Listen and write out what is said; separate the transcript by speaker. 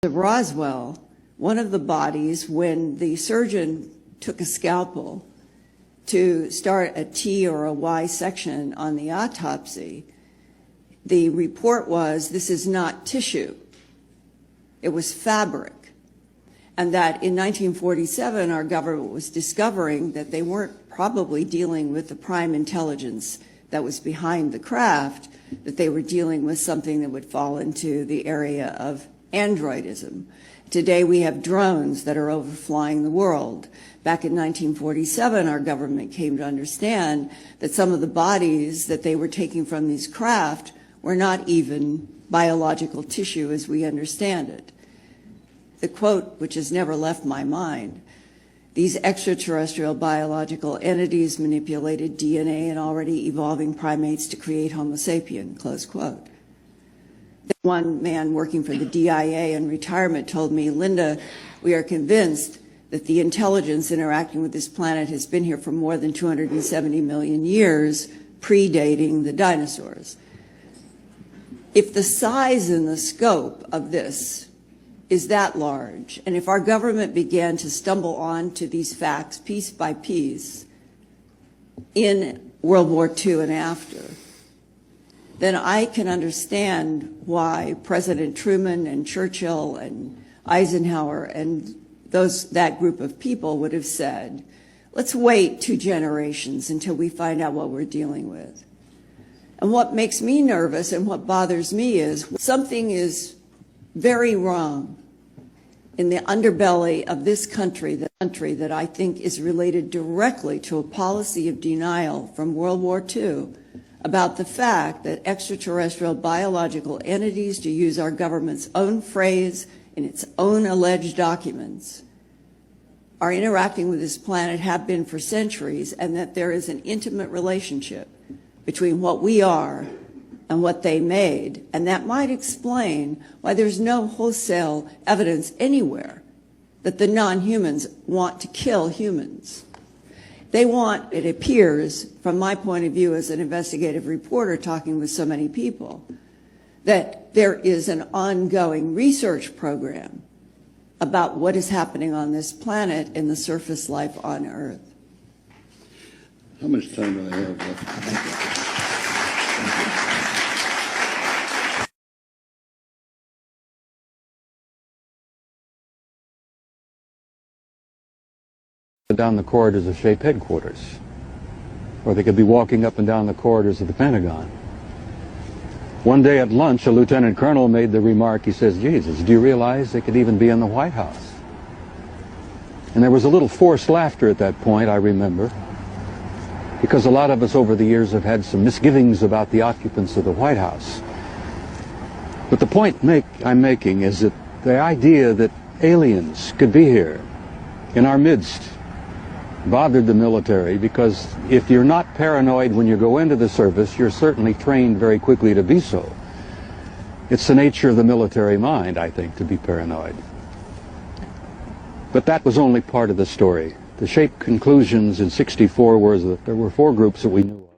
Speaker 1: At Roswell, one of the bodies, when the surgeon took a scalpel to start a T or a Y section on the autopsy, the report was, this is not tissue, it was fabric. And that in 1947, our government was discovering that they weren't probably dealing with the prime intelligence that was behind the craft, that they were dealing with something that would fall into the area of androidism. Today we have drones that are overflying the world. Back in 1947, our government came to understand that some of the bodies that they were taking from these craft were not even biological tissue as we understand it. The quote, which has never left my mind, these extraterrestrial biological entities manipulated DNA in already evolving primates to create Homo sapien, close quote. One man working for the DIA in retirement told me, Linda, we are convinced that the intelligence interacting with this planet has been here for more than 270 million years, predating the dinosaurs. If the size and the scope of this is that large, and if our government began to stumble on to these facts piece by piece in World War II and after, then I can understand why President Truman and Churchill and Eisenhower and that group of people would have said, let's wait 2 generations until we find out what we're dealing with. And what makes me nervous and what bothers me is something is very wrong in the underbelly of this country, the country that I think is related directly to a policy of denial from World War II about the fact that extraterrestrial biological entities, to use our government's own phrase in its own alleged documents, are interacting with this planet, have been for centuries, and that there is an intimate relationship between what we are and what they made. And that might explain why there's no wholesale evidence anywhere that the non-humans want to kill humans. They want, it appears, from my point of view as an investigative reporter talking with so many people, that there is an ongoing research program about what is happening on this planet and the surface life on Earth.
Speaker 2: How much time do I have left?
Speaker 3: Down the corridors of SHAPE headquarters, or they could be walking up and down the corridors of the Pentagon. One day at lunch, a lieutenant colonel made the remark, he says, Jesus, do you realize they could even be in the White House? And there was a little forced laughter at that point, I remember, because a lot of us over the years have had some misgivings about the occupants of the White House. But the point I'm making is that the idea that aliens could be here in our midst bothered the military, because if you're not paranoid when you go into the service, you're certainly trained very quickly to be so. It's the nature of the military mind, I think, to be paranoid. But that was only part of the story. The SHAPE conclusions in '64 were that there were 4 groups that we knew of.